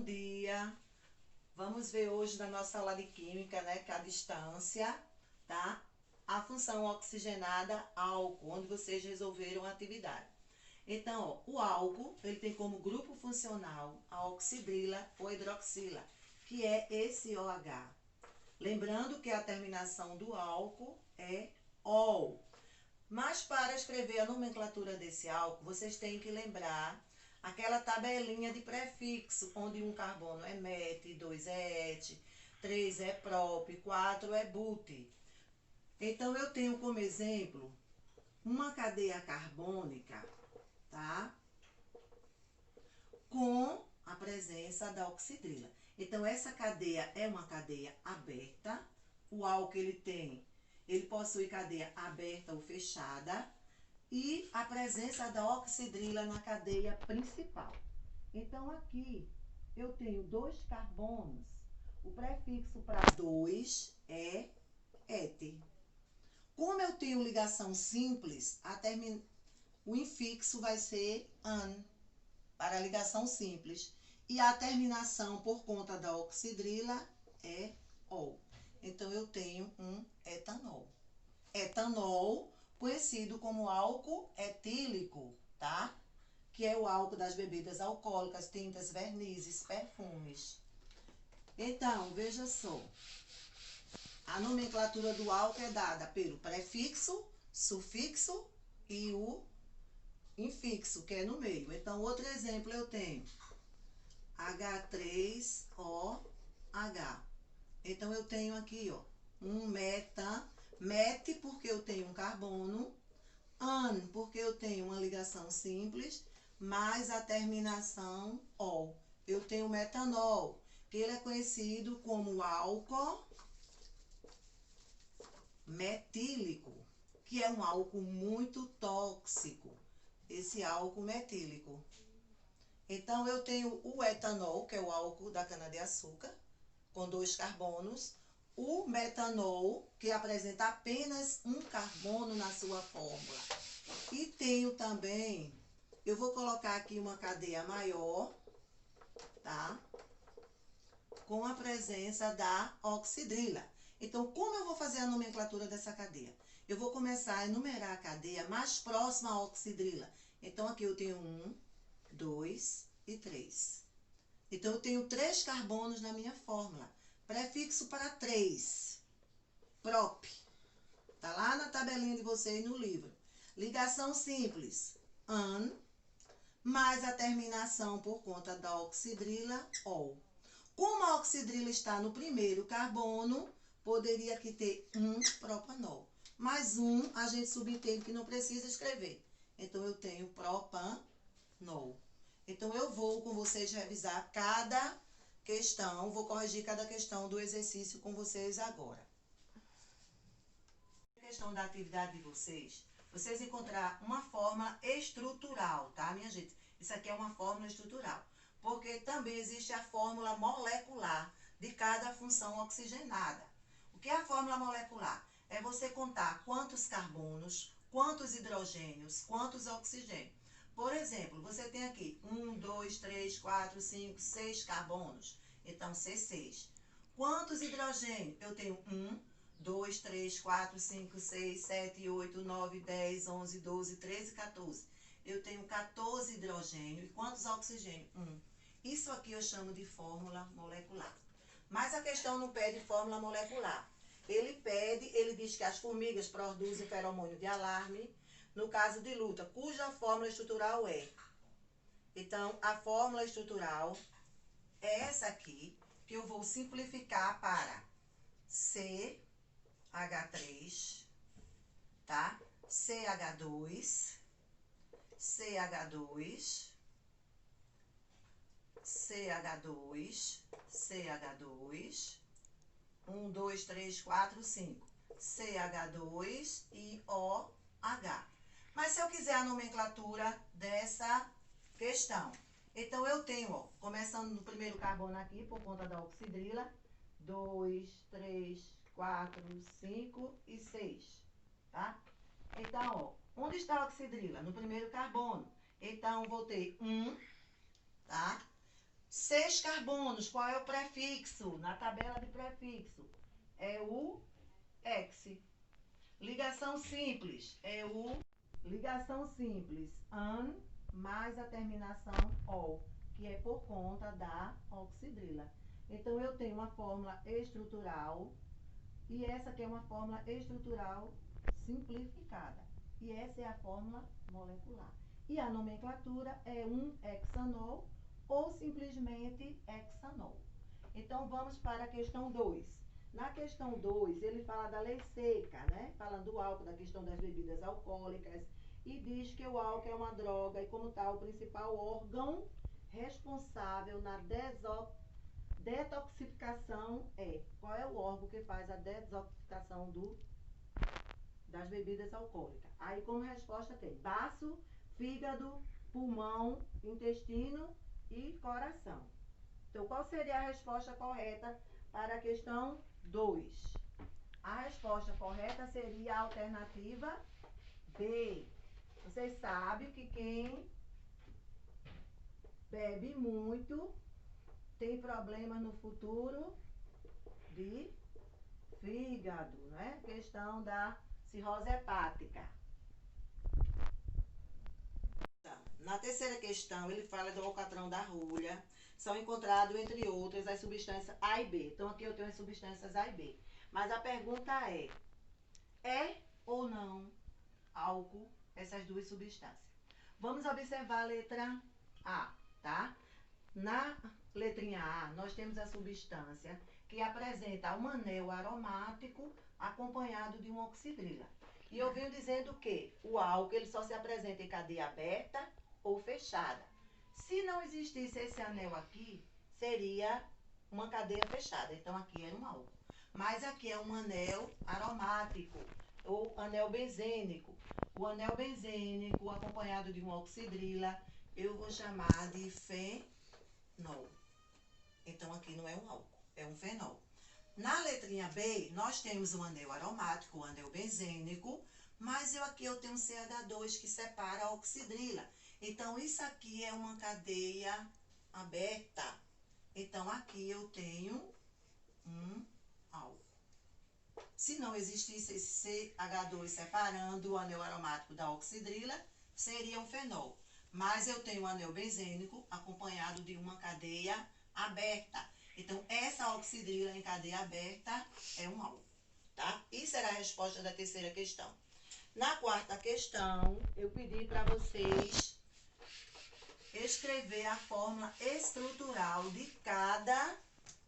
dia. Vamos ver hoje na nossa aula de química, né, que é a distância, tá? A função oxigenada álcool, onde vocês resolveram a atividade. Então, ó, o álcool, ele tem como grupo funcional a oxidrila ou hidroxila, que é esse OH. Lembrando que a terminação do álcool é OL. Mas para escrever a nomenclatura desse álcool, vocês têm que lembrar aquela tabelinha de prefixo, onde um carbono é met, 2 é et, 3 é prop, 4 é but. Então, eu tenho como exemplo uma cadeia carbônica, tá? Com a presença da oxidrila. Então, essa cadeia é uma cadeia aberta. O álcool, ele possui cadeia aberta ou fechada. E a presença da oxidrila na cadeia principal. Então, aqui eu tenho 2 carbonos. O prefixo para 2 é et. Como eu tenho ligação simples, o infixo vai ser an, para a ligação simples. E a terminação por conta da oxidrila é ol. Então, eu tenho um etanol. Etanol, conhecido como álcool etílico, tá? Que é o álcool das bebidas alcoólicas, tintas, vernizes, perfumes. Então, veja só. A nomenclatura do álcool é dada pelo prefixo, sufixo e o infixo, que é no meio. Então, outro exemplo eu tenho H3OH. Então, eu tenho aqui, ó, um met, porque eu tenho um carbono, an, porque eu tenho uma ligação simples, mais a terminação ol. Eu tenho metanol, que ele é conhecido como álcool metílico, que é um álcool muito tóxico, esse álcool metílico. Então, eu tenho o etanol, que é o álcool da cana-de-açúcar, com 2 carbonos, o metanol, que apresenta apenas um carbono na sua fórmula. E tenho também, eu vou colocar aqui uma cadeia maior, tá? Com a presença da oxidrila. Então, como eu vou fazer a nomenclatura dessa cadeia? Eu vou começar a enumerar a cadeia mais próxima à oxidrila. Então, aqui eu tenho 1, 2 e 3. Então, eu tenho 3 carbonos na minha fórmula. Prefixo para 3, prop. Tá lá na tabelinha de vocês no livro. Ligação simples, an, mais a terminação por conta da oxidrila, ol. Como a oxidrila está no primeiro carbono, poderia aqui ter um propanol. Mais um, a gente subentende que não precisa escrever. Então, eu tenho propanol. Então, eu vou com vocês revisar cada questão, vou corrigir cada questão do exercício com vocês agora. A questão da atividade de vocês encontrar uma fórmula estrutural, tá, minha gente? Isso aqui é uma fórmula estrutural, porque também existe a fórmula molecular de cada função oxigenada. O que é a fórmula molecular? É você contar quantos carbonos, quantos hidrogênios, quantos oxigênios. Por exemplo, você tem aqui 1, 2, 3, 4, 5, 6 carbonos. Então, C6. Quantos hidrogênios? Eu tenho 1, 2, 3, 4, 5, 6, 7, 8, 9, 10, 11, 12, 13, 14. Eu tenho 14 hidrogênios. E quantos oxigênios? 1. Isso aqui eu chamo de fórmula molecular. Mas a questão não pede fórmula molecular. Ele diz que as formigas produzem feromônio de alarme, no caso de luta, cuja fórmula estrutural é. Então, a fórmula estrutural é essa aqui, que eu vou simplificar para CH3, tá? CH2, CH2, CH2, CH2, 1, 2, 3, 4, 5, CH2 e OH. Mas se eu quiser a nomenclatura dessa questão, então eu tenho, ó, começando no primeiro carbono aqui, por conta da oxidrila, 2, 3, 4, 5 e 6, tá? Então, ó, onde está a oxidrila? No primeiro carbono. Então, vou ter 1, tá? 6 carbonos, qual é o prefixo? Na tabela de prefixo é o ex. Ligação simples é o ligação simples an mais a terminação ol, que é por conta da oxidrila. Então eu tenho uma fórmula estrutural e essa aqui é uma fórmula estrutural simplificada. E essa é a fórmula molecular. E a nomenclatura é um hexanol ou simplesmente hexanol. Então vamos para a questão 2. Na questão 2, ele fala da lei seca, né? Falando do álcool, da questão das bebidas alcoólicas, e diz que o álcool é uma droga e, como tal, o principal órgão responsável na detoxificação é. Qual é o órgão que faz a detoxificação das bebidas alcoólicas? Aí, como resposta, tem baço, fígado, pulmão, intestino e coração. Então, qual seria a resposta correta para a questão 2? A resposta correta seria a alternativa B. Vocês sabem que quem bebe muito tem problema no futuro de fígado, né? Questão da cirrose hepática. Na terceira questão, ele fala do alcatrão da rolha. São encontrados, entre outras, as substâncias A e B. Então, aqui eu tenho as substâncias A e B. Mas a pergunta é ou não álcool essas duas substâncias? Vamos observar a letra A, tá? Na letrinha A, nós temos a substância que apresenta um anel aromático acompanhado de uma oxidrila. E eu venho dizendo que o álcool ele só se apresenta em cadeia aberta ou fechada. Se não existisse esse anel aqui, seria uma cadeia fechada. Então, aqui era um álcool. Mas aqui é um anel aromático ou anel benzênico. O anel benzênico acompanhado de uma oxidrila, eu vou chamar de fenol. Então, aqui não é um álcool, é um fenol. Na letrinha B, nós temos um anel aromático, o anel benzênico, mas aqui eu tenho um CH2 que separa a oxidrila. Então, isso aqui é uma cadeia aberta. Então, aqui eu tenho um álcool. Se não existisse esse CH2 separando o anel aromático da oxidrila, seria um fenol. Mas eu tenho um anel benzênico acompanhado de uma cadeia aberta. Então, essa oxidrila em cadeia aberta é um álcool, tá? Isso era a resposta da terceira questão. Na quarta questão, eu pedi para vocês escrever a fórmula estrutural de cada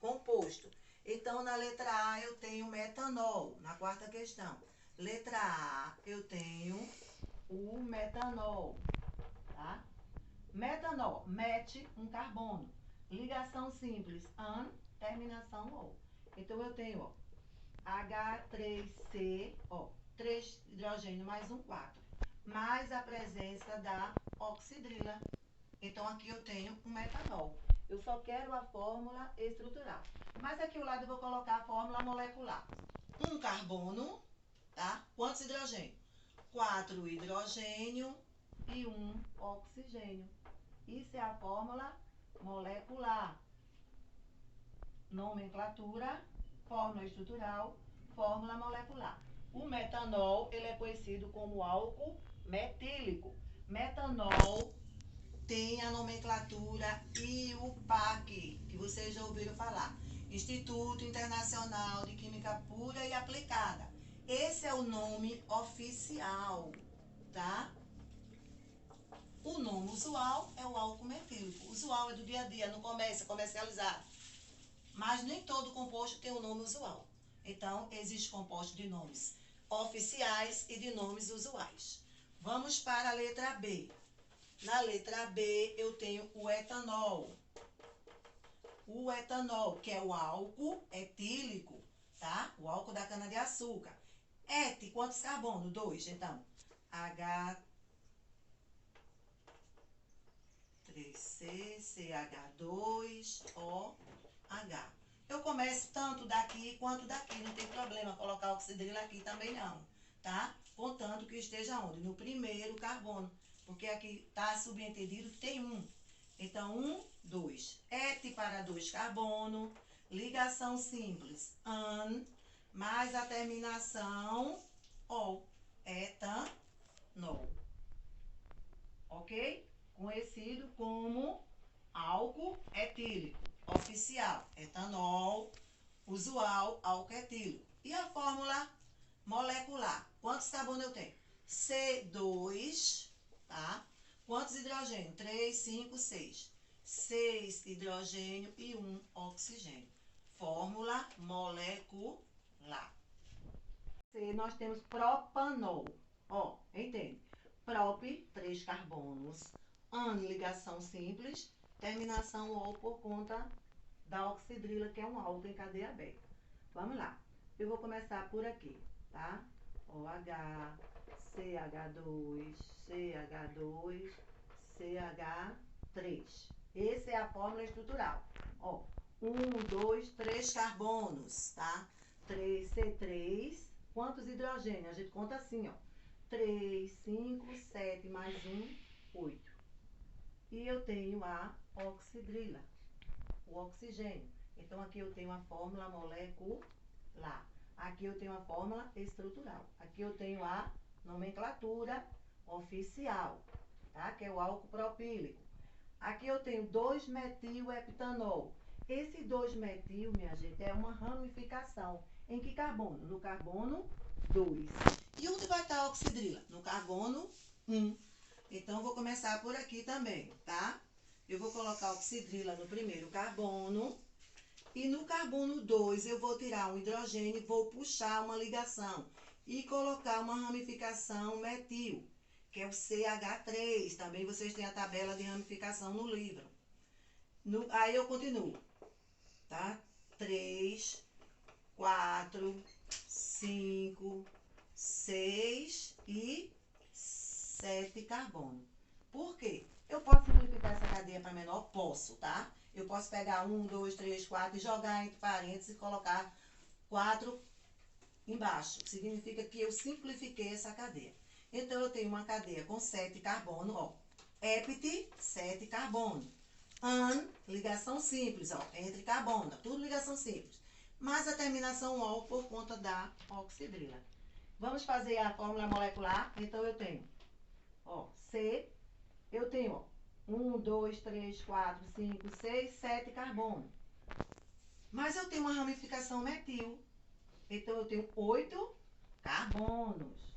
composto. Então, na letra A, eu tenho metanol. Na quarta questão. Letra A, eu tenho o metanol, tá? Metanol, met, um carbono. Ligação simples, an, terminação o. Então, eu tenho, ó, H3C, ó, 3 hidrogênio mais um 4. Mais a presença da oxidrila. Então, aqui eu tenho um metanol. Eu só quero a fórmula estrutural. Mas aqui ao lado eu vou colocar a fórmula molecular. Um carbono, tá? Quantos hidrogênio? 4 hidrogênio e 1 oxigênio. Isso é a fórmula molecular. Nomenclatura, fórmula estrutural, fórmula molecular. O metanol, ele é conhecido como álcool metílico. Metanol tem a nomenclatura IUPAC, que vocês já ouviram falar. Instituto Internacional de Química Pura e Aplicada. Esse é o nome oficial, tá? O nome usual é o álcool metílico. Usual é do dia a dia, no comércio, comercializado. Mas nem todo composto tem o nome usual. Então, existe composto de nomes oficiais e de nomes usuais. Vamos para a letra B. Na letra B, eu tenho o etanol. O etanol, que é o álcool etílico, tá? O álcool da cana-de-açúcar. Et, quantos carbonos? 2. Então, H3C, CH2OH. Eu começo tanto daqui quanto daqui, não tem problema colocar oxidrila aqui também não, tá? Contanto que esteja onde? No primeiro carbono, porque aqui está subentendido que tem um. Então, 1, 2. Et para 2 carbono, ligação simples, an, mais a terminação ol, etanol. Ok? Conhecido como álcool etílico. Oficial, etanol. Usual, álcool etílico. E a fórmula molecular? Quantos carbonos eu tenho? C2, tá? Quantos hidrogênio? 3, 5, 6. 6 hidrogênio e 1 oxigênio. Fórmula molecular. Nós temos propanol. Ó, entende? Prop, 3 carbonos. An, ligação simples. Terminação ol por conta da oxidrila, que é um álcool em cadeia aberta. Vamos lá. Eu vou começar por aqui, tá? OH, CH2, CH2, CH3. Essa é a fórmula estrutural. Ó, 1, 2, 3 carbonos, tá? 3C3. Quantos hidrogênios? A gente conta assim, ó. 3, 5, 7, mais 1, 8. E eu tenho a oxidrila, o oxigênio. Então, aqui eu tenho a fórmula molecular. Aqui eu tenho a fórmula estrutural. Aqui eu tenho a nomenclatura oficial, tá? Que é o álcool propílico. Aqui eu tenho 2-metil-heptanol. Esse 2-metil, minha gente, é uma ramificação. Em que carbono? No carbono 2. E onde vai estar a oxidrila? No carbono 1. Então, vou começar por aqui também, tá? Eu vou colocar a oxidrila no primeiro carbono. E no carbono 2, eu vou tirar um hidrogênio e vou puxar uma ligação. E colocar uma ramificação metil, que é o CH3. Também vocês têm a tabela de ramificação no livro. Aí eu continuo, tá? 3, 4, 5, 6 e 7 carbono. Por quê? Eu posso simplificar essa cadeia para menor? Posso, tá? Eu posso pegar 1, 2, 3, 4 e jogar entre parênteses e colocar 4 embaixo. Significa que eu simplifiquei essa cadeia. Então, eu tenho uma cadeia com 7 carbono, ó. Hept, 7 carbono. An, ligação simples, ó. Entre carbono, tudo ligação simples. Mas a terminação ol por conta da oxidrila. Vamos fazer a fórmula molecular? Então, eu tenho, ó, C, eu tenho, ó, 1, 2, 3, 4, 5, 6, 7 carbono. Mas eu tenho uma ramificação metil. Então, eu tenho 8 carbonos.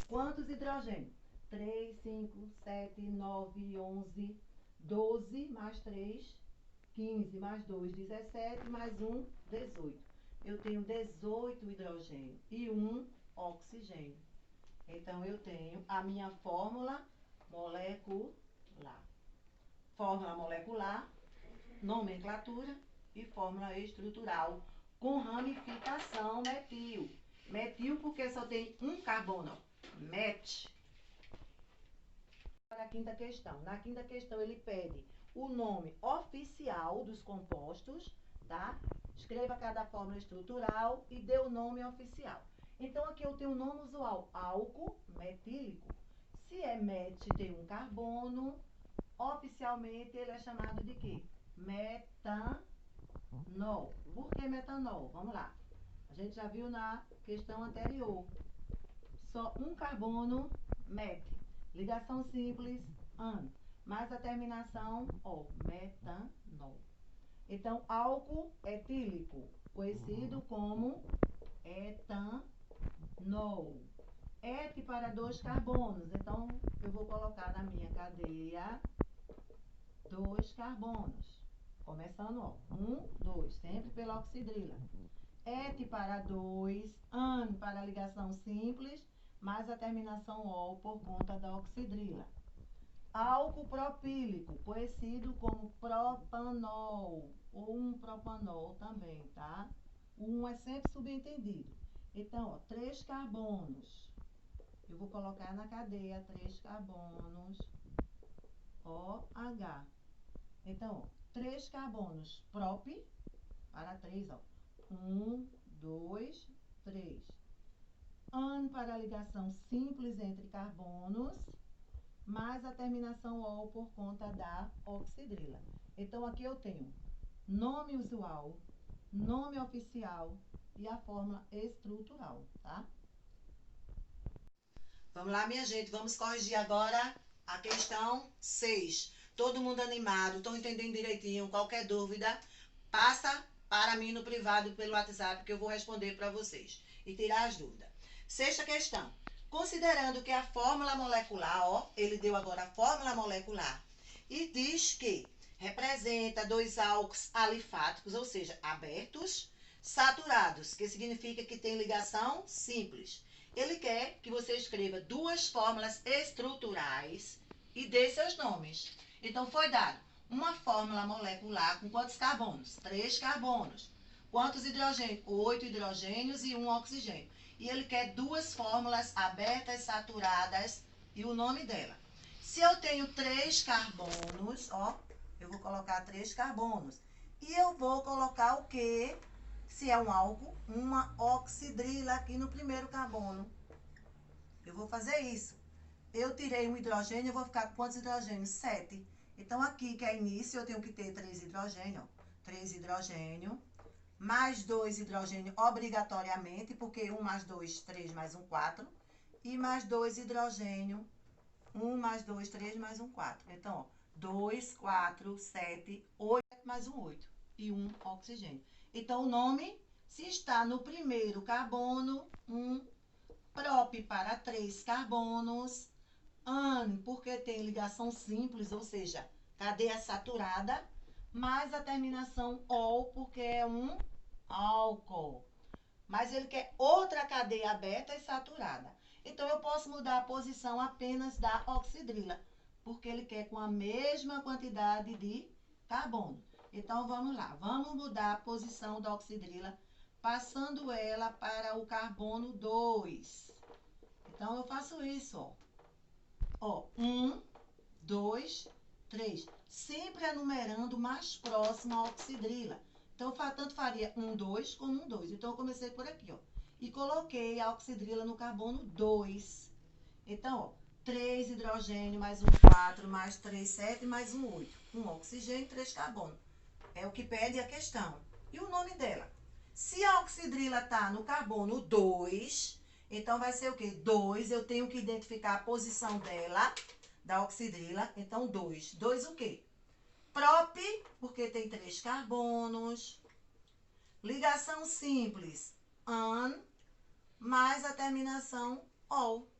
Quantos hidrogênios? 3, 5, 7, 9, 11, 12, mais 3, 15, mais 2, 17, mais 1, 18. Eu tenho 18 hidrogênio e 1 oxigênio. Então, eu tenho a minha fórmula molecular. Fórmula molecular, nomenclatura e fórmula estrutural com ramificação metil. Metil porque só tem um carbono, met. Para a quinta questão. Na quinta questão ele pede o nome oficial dos compostos, tá? Escreva cada fórmula estrutural e dê o nome oficial. Então, aqui eu tenho o nome usual, álcool metílico. Se é met, tem um carbono. Oficialmente, ele é chamado de quê? Metanol. Por que metanol? Vamos lá. A gente já viu na questão anterior. Só um carbono, met. Ligação simples, an. Mais a terminação, o, metanol. Então, álcool etílico, conhecido como etanol. Et para 2 carbonos. Então, eu vou colocar na minha cadeia 2 carbonos. Começando, ó. 1, 2, sempre pela oxidrila. Et para 2, an para ligação simples, mais a terminação ol por conta da oxidrila. Álcool propílico, conhecido como propanol, ou um propanol também, tá? O 1 é sempre subentendido. Então, ó, 3 carbonos. Eu vou colocar na cadeia 3 carbonos, OH. Então, ó, 3 carbonos, prop, para 3, ó. 1, 2, 3. An para ligação simples entre carbonos. mais a terminação ol por conta da oxidrila. Então, aqui eu tenho nome usual, nome oficial e a fórmula estrutural, tá? Vamos lá, minha gente, vamos corrigir agora a questão 6. Todo mundo animado, estão entendendo direitinho? Qualquer dúvida, passa para mim no privado pelo WhatsApp que eu vou responder para vocês e tirar as dúvidas. Sexta questão. Considerando que a fórmula molecular, ó, ele deu agora a fórmula molecular e diz que representa dois álcools alifáticos, ou seja, abertos, saturados, que significa que tem ligação simples. Ele quer que você escreva duas fórmulas estruturais e dê seus nomes. Então, foi dado uma fórmula molecular com quantos carbonos? 3 carbonos. Quantos hidrogênios? 8 hidrogênios e 1 oxigênio. E ele quer duas fórmulas abertas, saturadas e o nome dela. Se eu tenho 3 carbonos, ó, eu vou colocar 3 carbonos. E eu vou colocar o quê? Se é um álcool, uma oxidrila aqui no primeiro carbono. Eu vou fazer isso. Eu tirei um hidrogênio, eu vou ficar com quantos hidrogênios? 7. Então, aqui que é início, eu tenho que ter 3 hidrogênios. 3 hidrogênio, mais 2 hidrogênio obrigatoriamente, porque 1 mais 2, 3 mais 1, 4. E mais 2 hidrogênio, 1 mais 2, 3 mais 1, 4. Então, ó, 2, 4, 7, 8 mais 1, 8. E 1 oxigênio. Então, o nome, se está no primeiro carbono, prop para 3 carbonos, ane, porque tem ligação simples, ou seja, cadeia saturada, mais a terminação ol, porque é um álcool. Mas ele quer outra cadeia aberta e saturada. Então, eu posso mudar a posição apenas da oxidrila, porque ele quer com a mesma quantidade de carbono. Então, vamos lá. Vamos mudar a posição da oxidrila, passando ela para o carbono 2. Então, eu faço isso, ó. Ó, 1, 2, 3. Sempre enumerando mais próximo à oxidrila. Então, tanto faria 1, 2 como 1, 2. Então, eu comecei por aqui, ó. E coloquei a oxidrila no carbono 2. Então, ó, 3 hidrogênio mais 1, 4, mais 3, 7, mais 1, 8. 1 oxigênio, 3 carbono. É o que pede a questão. E o nome dela? Se a oxidrila está no carbono 2, então vai ser o quê? 2, eu tenho que identificar a posição dela, da oxidrila. Então, 2. 2 o quê? Prop, porque tem 3 carbonos. Ligação simples, an, mais a terminação ol,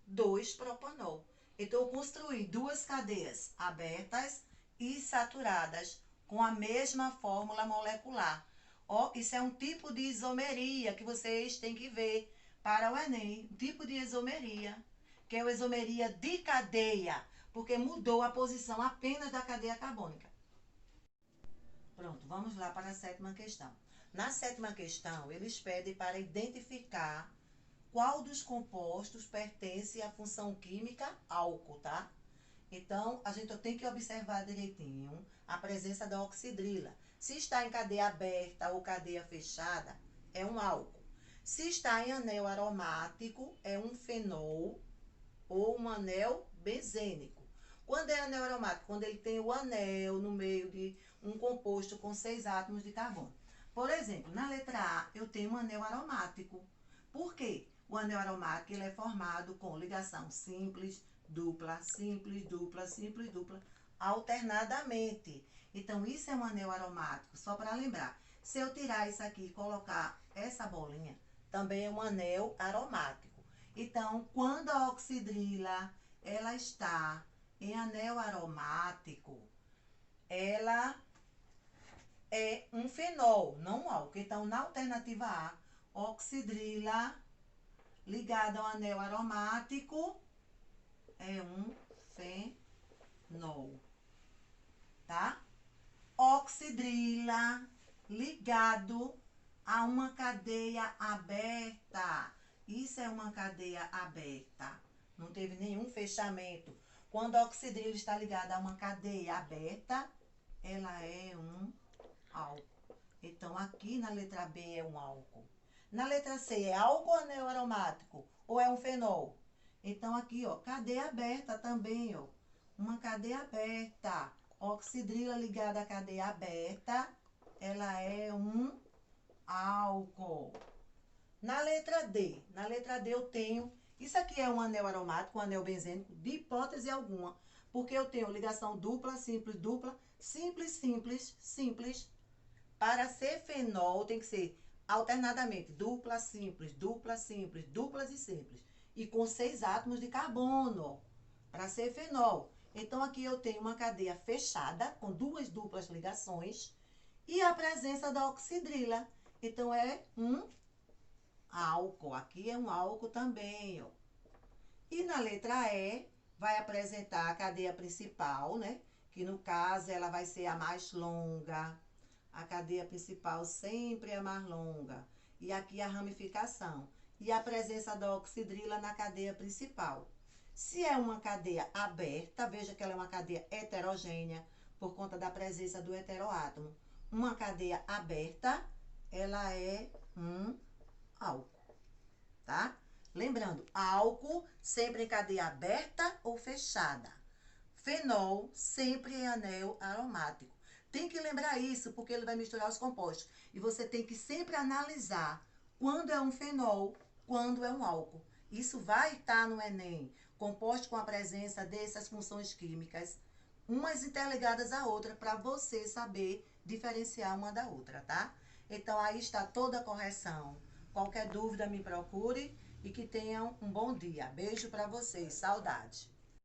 2 propanol. Então, eu construí duas cadeias abertas e saturadas com a mesma fórmula molecular. Ó, isso é um tipo de isomeria que vocês têm que ver para o Enem. Um tipo de isomeria, que é a isomeria de cadeia, porque mudou a posição apenas da cadeia carbônica. Pronto, vamos lá para a sétima questão. Na sétima questão, eles pedem para identificar qual dos compostos pertence à função química álcool, tá? Então, a gente tem que observar direitinho a presença da oxidrila. Se está em cadeia aberta ou cadeia fechada, é um álcool. Se está em anel aromático, é um fenol ou um anel benzênico. Quando é anel aromático? Quando ele tem o anel no meio de um composto com 6 átomos de carbono. Por exemplo, na letra A, eu tenho um anel aromático. Por quê? O anel aromático ele é formado com ligação simples, dupla, simples, dupla, simples, dupla, alternadamente. Então, isso é um anel aromático, só para lembrar. Se eu tirar isso aqui e colocar essa bolinha, também é um anel aromático. Então, quando a oxidrila ela está em anel aromático, ela é um fenol, não um álcool. Então, na alternativa A, oxidrila ligada ao anel aromático é um fenol, tá? Oxidrila ligado a uma cadeia aberta. Isso é uma cadeia aberta. Não teve nenhum fechamento. Quando a oxidrila está ligada a uma cadeia aberta, ela é um álcool. Então, aqui na letra B é um álcool. Na letra C, é álcool ou anel aromático? Ou é um fenol? Então, aqui, ó, cadeia aberta também, ó. Uma cadeia aberta. Oxidrila ligada à cadeia aberta, ela é um álcool. Na letra D eu tenho... Isso aqui é um anel aromático, um anel benzênico, de hipótese alguma. Porque eu tenho ligação dupla, simples, simples. Para ser fenol, tem que ser alternadamente duplas e simples. E com 6 átomos de carbono, para ser fenol. Então, aqui eu tenho uma cadeia fechada, com 2 duplas ligações, e a presença da oxidrila. Então, é um álcool. Aqui é um álcool também, ó. E na letra E, vai apresentar a cadeia principal, né? Que no caso, ela vai ser a mais longa. A cadeia principal sempre é a mais longa. E aqui a ramificação. E a presença da oxidrila na cadeia principal. Se é uma cadeia aberta, veja que ela é uma cadeia heterogênea, por conta da presença do heteroátomo. Uma cadeia aberta, ela é um álcool, tá? Lembrando, álcool sempre em cadeia aberta ou fechada. Fenol sempre em anel aromático. Tem que lembrar isso, porque ele vai misturar os compostos. E você tem que sempre analisar quando é um fenol, quando é um álcool. Isso vai estar no Enem. Composto com a presença dessas funções químicas, umas interligadas à outra, para você saber diferenciar uma da outra, tá? Então, aí está toda a correção. Qualquer dúvida, me procure e que tenham um bom dia. Beijo para vocês. Saudade.